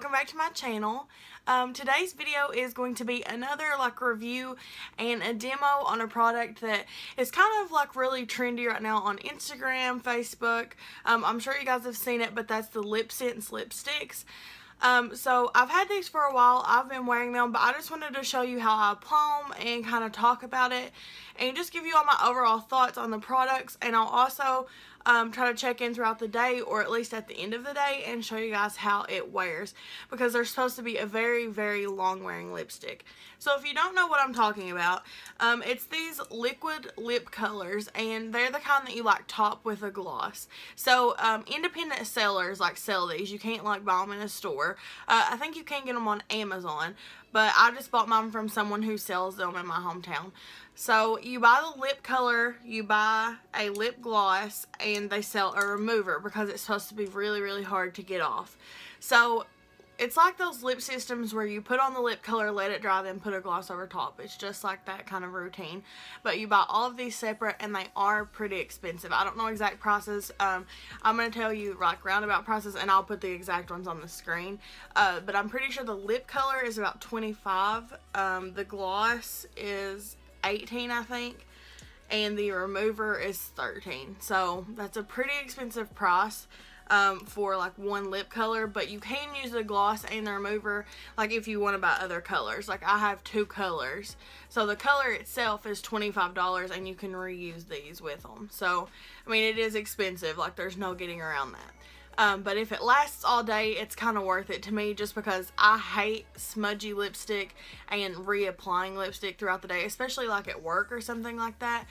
welcome back to my channel. Today's video is going to be another review and a demo on a product that is kind of really trendy right now on Instagram, Facebook. I'm sure you guys have seen it, but that's the LIPSENSE lipsticks. So I've had these for a while. I've been wearing them, but I just wanted to show you how I apply them and kind of talk about it and just give you all my overall thoughts on the products. And I'll also try to check in throughout the day, or at least at the end of the day, and show you guys how it wears, because they're supposed to be a very, very long wearing lipstick. So if you don't know what I'm talking about, it's these liquid lip colors, and they're the kind that you top with a gloss. So independent sellers sell these. You can't buy them in a store. I think you can get them on Amazon, but I just bought mine from someone who sells them in my hometown. So you buy the lip color, you buy a lip gloss, and they sell a remover because it's supposed to be really, really hard to get off. So it's like those lip systems where you put on the lip color, let it dry, then put a gloss over top. It's just like that kind of routine. But you buy all of these separate, and they are pretty expensive. I don't know exact prices. I'm going to tell you roundabout prices, and I'll put the exact ones on the screen. But I'm pretty sure the lip color is about $25. The gloss is $18, I think, and the remover is $13. So that's a pretty expensive price for one lip color, but you can use the gloss and the remover if you want to buy other colors. I have two colors, so the color itself is $25, and you can reuse these with them. So I mean, it is expensive, there's no getting around that. But if it lasts all day, it's kind of worth it to me, just because I hate smudgy lipstick and reapplying lipstick throughout the day, especially at work or something like that.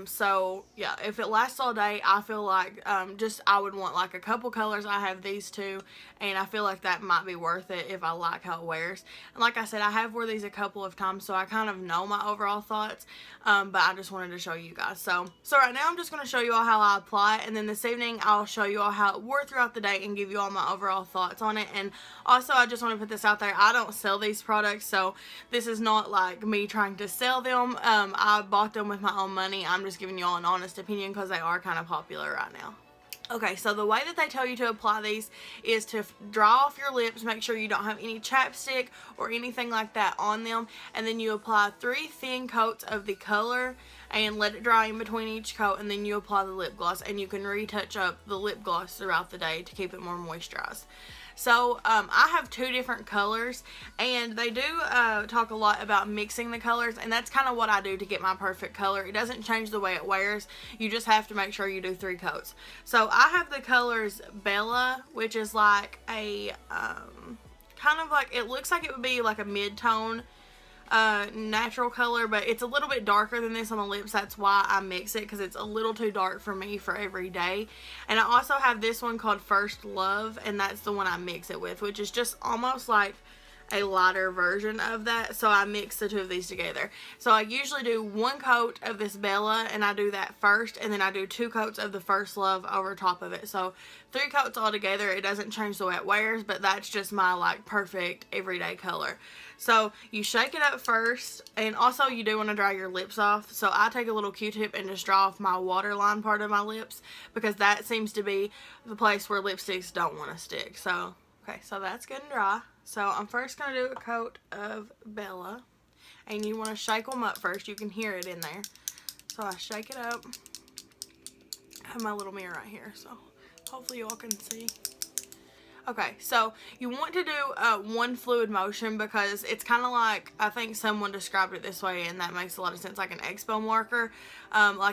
So yeah, if it lasts all day, I feel I would want a couple colors. I have these two, and I feel like that might be worth it if I like how it wears. And like I said, I have wore these a couple of times, so I kind of know my overall thoughts, but I just wanted to show you guys. So right now I'm just going to show you all how I apply it, and then this evening I'll show you all how it wore throughout the day and give you all my overall thoughts on it. And also, I just want to put this out there, I don't sell these products, so this is not me trying to sell them. I bought them with my own money. I'm just giving you all an honest opinion because they are kind of popular right now. Okay, so the way that they tell you to apply these is to dry off your lips, make sure you don't have any chapstick or anything like that on them, and then you apply 3 thin coats of the color and let it dry in between each coat, and then you apply the lip gloss, and you can retouch up the lip gloss throughout the day to keep it more moisturized. So I have 2 different colors, and they do talk a lot about mixing the colors, and that's kind of what I do to get my perfect color. It doesn't change the way it wears. You just have to make sure you do 3 coats. So I have the colors Bella, which is a kind of it looks like it would be a mid-tone natural color, but it's a little bit darker than this on the lips. That's why I mix it, because it's a little too dark for me for every day. And I also have this one called First Love, and that's the one I mix it with, which is just almost a lighter version of that. So I mix the 2 of these together. So I usually do 1 coat of this Bella, and I do that first, and then I do 2 coats of the First Love over top of it. So 3 coats all together. It doesn't change the way it wears, but that's just my perfect everyday color. So you shake it up first, and also you do want to dry your lips off. So I take a little Q-tip and just dry off my waterline part of my lips, because that seems to be the place where lipsticks don't want to stick. So okay, so that's good and dry. So I'm first going to do a coat of Bella, and you want to shake them up first. You can hear it in there. So I shake it up. I have my little mirror right here, so hopefully you all can see. Okay, so you want to do 1 fluid motion, because it's kind of I think someone described it this way, and that makes a lot of sense, like an expo marker.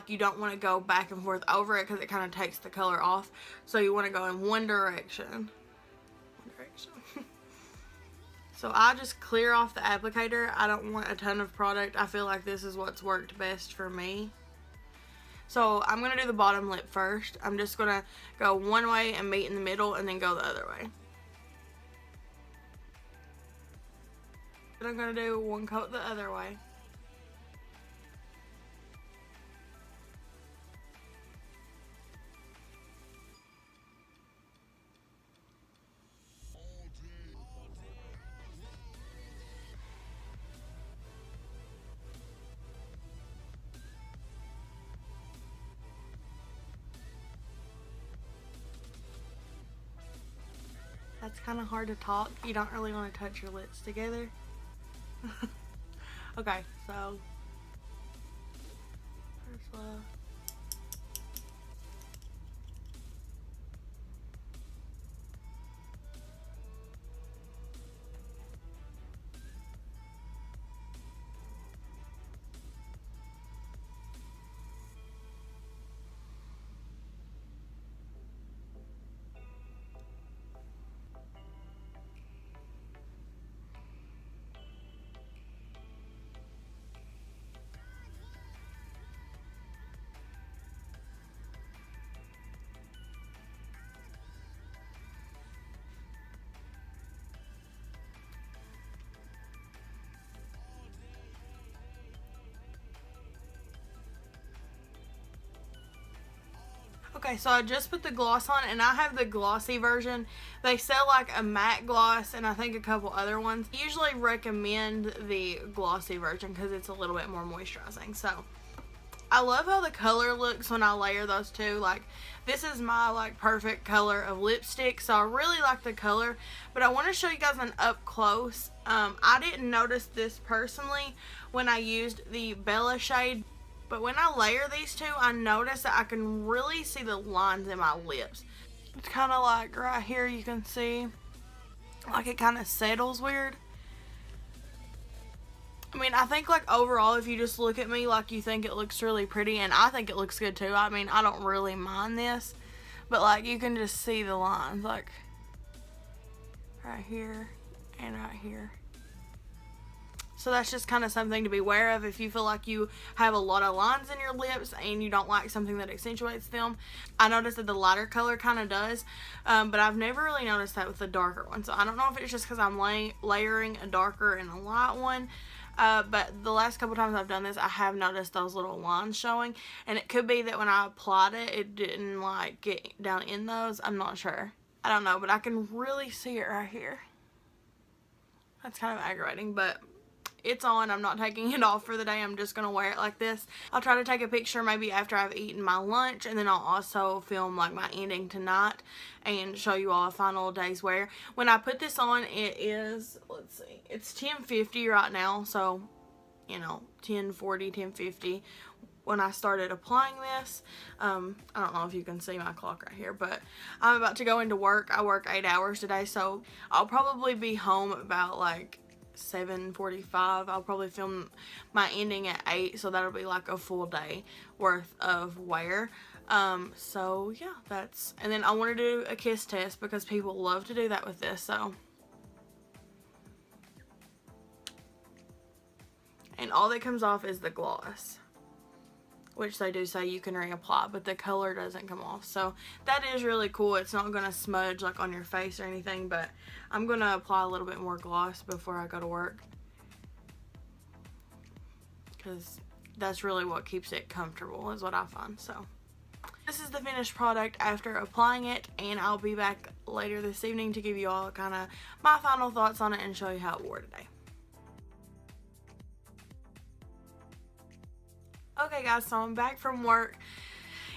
You don't want to go back and forth over it, because it kind of takes the color off. So you want to go in one direction. So I just clear off the applicator. I don't want a ton of product. I feel like this is what's worked best for me. So I'm going to do the bottom lip first. I'm just going to go one way and meet in the middle, and then go the other way. Then I'm going to do 1 coat the other way. it's kind of hard to talk. You don't really want to touch your lips together. Okay, so first love. Okay, so I just put the gloss on, and I have the glossy version. They sell like a matte gloss and I think a couple other ones. I usually recommend the glossy version because it's a little bit more moisturizing. So I love how the color looks when I layer those two. Like, this is my like perfect color of lipstick, so I really like the color. But I want to show you guys an up close. I didn't notice this personally when I used the Bella shade, but when I layer these two, I notice that I can really see the lines in my lips. It's kind of like right here, you can see like it kind of settles weird. I mean, I think like overall, if you just look at me, like, you think it looks really pretty, and I think it looks good too. I mean, I don't really mind this, but like you can just see the lines like right here and right here. So that's just kind of something to be aware of if you feel like you have a lot of lines in your lips and you don't like something that accentuates them. I noticed that the lighter color kind of does, but I've never really noticed that with the darker one. So I don't know if it's just because I'm layering a darker and a light one, but the last couple times I've done this, I have noticed those little lines showing, and it could be that when I applied it, it didn't like get down in those. I'm not sure. I don't know, but I can really see it right here. That's kind of aggravating, but it's on. I'm not taking it off for the day. I'm just going to wear it like this. I'll try to take a picture maybe after I've eaten my lunch, and then I'll also film like my ending tonight and show you all a final day's wear. When I put this on, it is, let's see, it's 10:50 right now, so, you know, 10:40, 10:50 when I started applying this. I don't know if you can see my clock right here, but I'm about to go into work. I work 8 hours today, so I'll probably be home about like 7:45. I'll probably film my ending at 8, so that'll be like a full day worth of wear. So yeah, that's, and then I want to do a kiss test because people love to do that with this. So, and all that comes off is the gloss, which they do say you can reapply, but the color doesn't come off. So that is really cool. It's not going to smudge like on your face or anything, but I'm going to apply a little bit more gloss before I go to work, because that's really what keeps it comfortable, is what I find. So this is the finished product after applying it, and I'll be back later this evening to give you all kind of my final thoughts on it and show you how it wore today. Okay guys, so I'm back from work.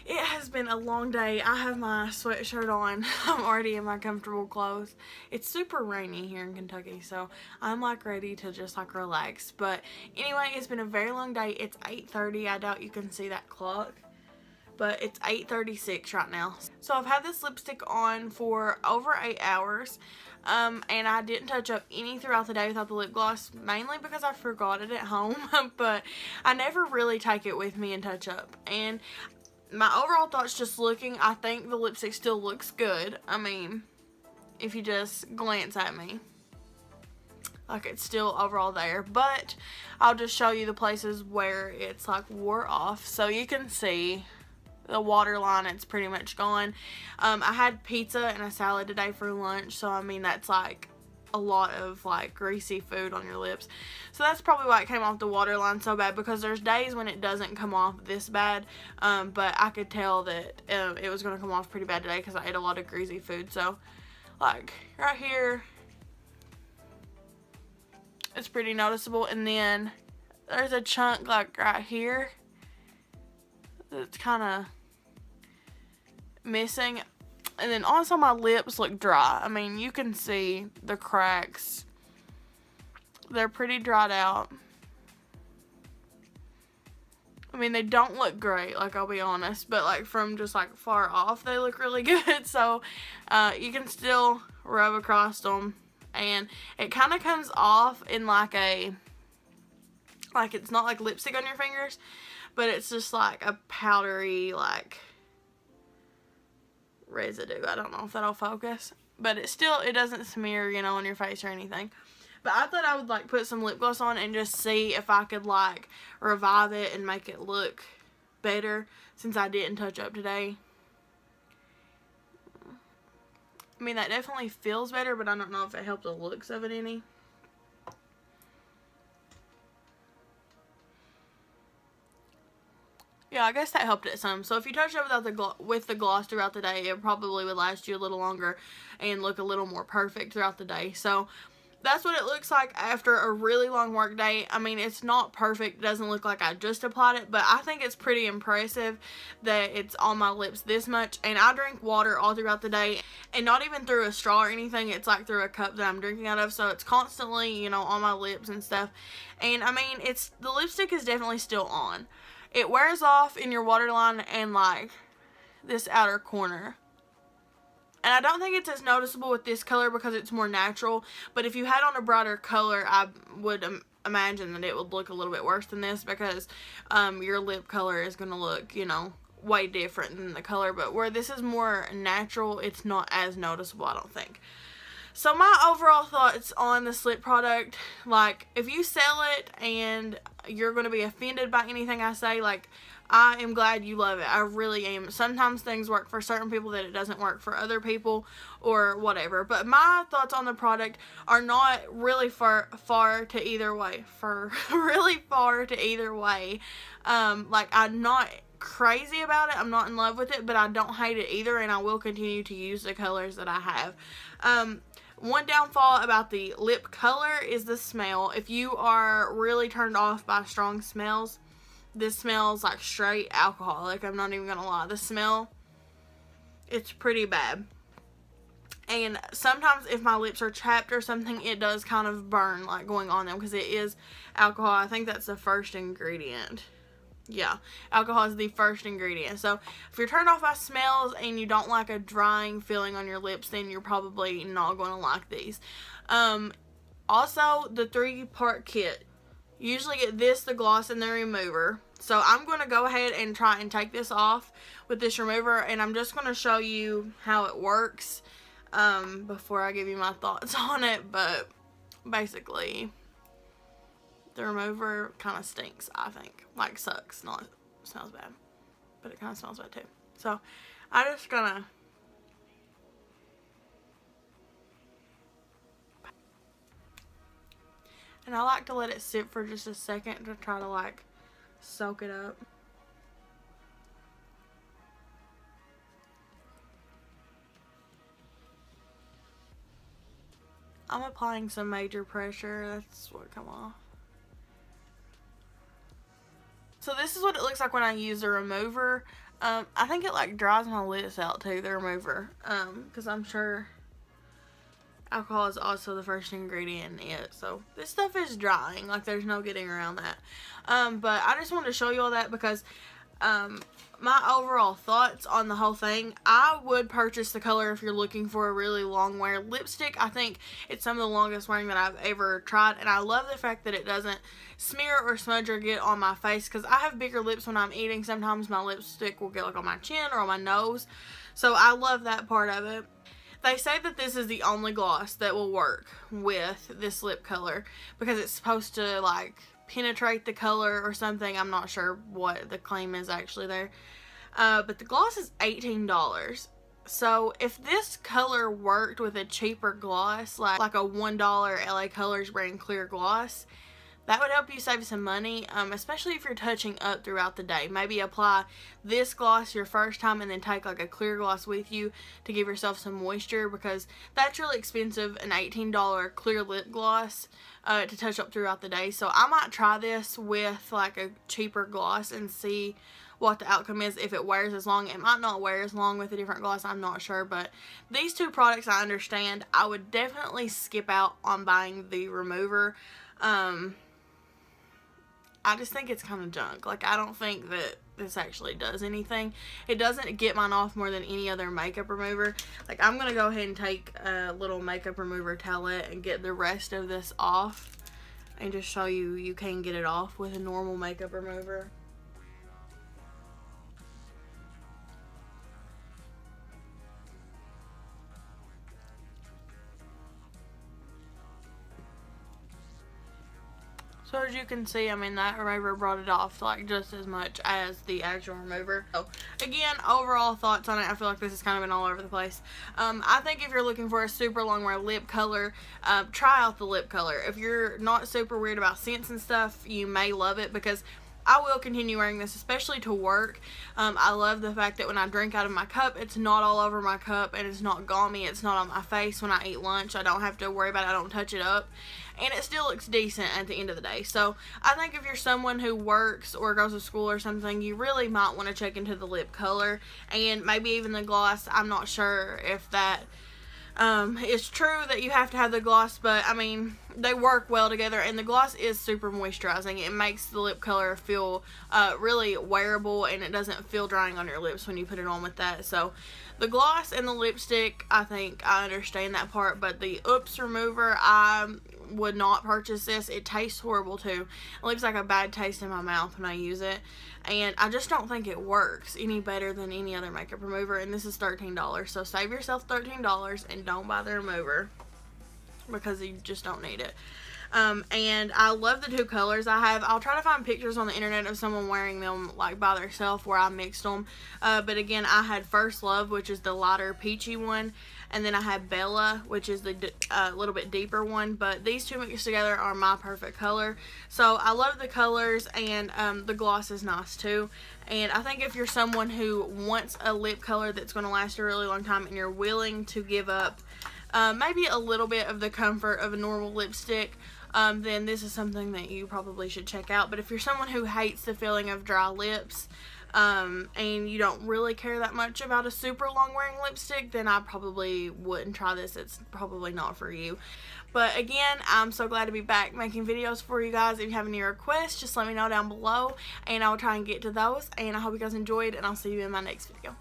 It has been a long day. I have my sweatshirt on. I'm already in my comfortable clothes. It's super rainy here in Kentucky, so I'm like ready to just like relax. But anyway, it's been a very long day. It's 8:30. I doubt you can see that clock, but it's 8:36 right now. So I've had this lipstick on for over 8 hours. And I didn't touch up any throughout the day without the lip gloss, mainly because I forgot it at home, but I never really take it with me and touch up. And my overall thoughts just looking, I think the lipstick still looks good. I mean, if you just glance at me, like, it's still overall there, but I'll just show you the places where it's like wore off, so you can see the waterline, it's pretty much gone. I had pizza and a salad today for lunch, so I mean that's like a lot of like greasy food on your lips, so that's probably why it came off the waterline so bad, because there's days when it doesn't come off this bad, but I could tell that it was going to come off pretty bad today because I ate a lot of greasy food. So like right here, it's pretty noticeable, and then there's a chunk like right here that's kind of missing. And then also my lips look dry. I mean, you can see the cracks. They're pretty dried out. I mean, they don't look great, like, I'll be honest, but, like, from just, like, far off, they look really good, so, you can still rub across them, and it kind of comes off in, like, it's not like lipstick on your fingers, but it's just, like, a powdery, like, residue. I don't know if that'll focus, but it doesn't smear, you know, on your face or anything. But I thought I would, like, put some lip gloss on and just see if I could, like, revive it and make it look better since I didn't touch up today. I mean, that definitely feels better, but I don't know if it helped the looks of it any. Yeah, I guess that helped it some. So if you touch it with the gloss throughout the day, it probably would last you a little longer and look a little more perfect throughout the day. So that's what it looks like after a really long work day. I mean, it's not perfect. It doesn't look like I just applied it, but I think it's pretty impressive that it's on my lips this much. And I drink water all throughout the day, and not even through a straw or anything. It's like through a cup that I'm drinking out of, so it's constantly, you know, on my lips and stuff. And I mean, the lipstick is definitely still on. It wears off in your waterline and, like, this outer corner. And I don't think it's as noticeable with this color because it's more natural. But if you had on a brighter color, I would imagine that it would look a little bit worse than this, because your lip color is going to look, you know, way different than the color. But where this is more natural, it's not as noticeable, I don't think. So my overall thoughts on this lip product, like, if you sell it and you're going to be offended by anything I say, like, I am glad you love it. I really am. Sometimes things work for certain people that it doesn't work for other people or whatever. But my thoughts on the product are not really far to either way. Really far to either way. Like, I'm not crazy about it. I'm not in love with it, but I don't hate it either, and I will continue to use the colors that I have. One downfall about the lip color is the smell. If you are really turned off by strong smells, this smells like straight alcohol. Like, I'm not even gonna lie. The smell, it's pretty bad. And sometimes if my lips are chapped or something, it does kind of burn, like, going on them, because it is alcohol. I think that's the first ingredient. Yeah, alcohol is the first ingredient. So if you're turned off by smells and you don't like a drying feeling on your lips, then you're probably not going to like these. Also, the 3-part kit. You usually get this, the gloss, and the remover. So I'm going to go ahead and try and take this off with this remover, and I'm just going to show you how it works before I give you my thoughts on it. But basically, the remover kind of stinks, I think. Like, sucks. Not smells bad, but it kind of smells bad too. So I'm just gonna and I like to let it sit for just a second to try to, like, soak it up. I'm applying some major pressure. That's what come off. So this is what it looks like when I use the remover. I think it, like, dries my lips out too, the remover. Because I'm sure alcohol is also the first ingredient in it. So this stuff is drying. Like, there's no getting around that. But I just wanted to show you all that because my overall thoughts on the whole thing, I would purchase the color if you're looking for a really long wear lipstick. I think it's some of the longest wearing that I've ever tried, and I love the fact that it doesn't smear or smudge or get on my face, because I have bigger lips when I'm eating. Sometimes my lipstick will get, like, on my chin or on my nose, so I love that part of it. They say that this is the only gloss that will work with this lip color because it's supposed to, like, penetrate the color or something. I'm not sure what the claim is actually there. But the gloss is $18. So if this color worked with a cheaper gloss, like a $1 LA Colors brand clear gloss, that would help you save some money, especially if you're touching up throughout the day. Maybe apply this gloss your first time and then take like a clear gloss with you to give yourself some moisture, because that's really expensive, an $18 clear lip gloss to touch up throughout the day. So I might try this with like a cheaper gloss and see what the outcome is. If it wears as long, it might not wear as long with a different gloss, I'm not sure. But these two products, I understand. I would definitely skip out on buying the remover. I just think it's kind of junk. Like, I don't think that this actually does anything. It doesn't get mine off more than any other makeup remover. Like, I'm going to go ahead and take a little makeup remover towelette and get the rest of this off and just show you you can get it off with a normal makeup remover. So as you can see, I mean, that remover brought it off like just as much as the actual remover. So again, overall thoughts on it, I feel like this has kind of been all over the place. I think if you're looking for a super long wear lip color, try out the lip color. If you're not super weird about scents and stuff, you may love it, because I will continue wearing this, especially to work. I love the fact that when I drink out of my cup, it's not all over my cup and it's not gaumy. It's not on my face when I eat lunch. I don't have to worry about it. I don't touch it up. And it still looks decent at the end of the day. So I think if you're someone who works or goes to school or something, you really might want to check into the lip color and maybe even the gloss. I'm not sure if that it's true that you have to have the gloss, but I mean, they work well together, and the gloss is super moisturizing. It makes the lip color feel really wearable, and it doesn't feel drying on your lips when you put it on with that. So the gloss and the lipstick, I think I understand that part, but the Oops remover, I would not purchase this. It tastes horrible too. It leaves like a bad taste in my mouth when I use it, and I just don't think it works any better than any other makeup remover. And this is $13, so save yourself $13 and don't buy the remover, because you just don't need it. And I love the two colors I have. I'll try to find pictures on the internet of someone wearing them like by themselves where I mixed them. But again, I had First Love, which is the lighter peachy one, and then I had Bella, which is the little bit deeper one. But these two mixed together are my perfect color. So I love the colors, and the gloss is nice too. And I think if you're someone who wants a lip color that's going to last a really long time, and you're willing to give up maybe a little bit of the comfort of a normal lipstick, then this is something that you probably should check out. But if you're someone who hates the feeling of dry lips, and you don't really care that much about a super long wearing lipstick, then I probably wouldn't try this. It's probably not for you. But again, I'm so glad to be back making videos for you guys. If you have any requests, just let me know down below, and I'll try and get to those. And I hope you guys enjoyed, and I'll see you in my next video.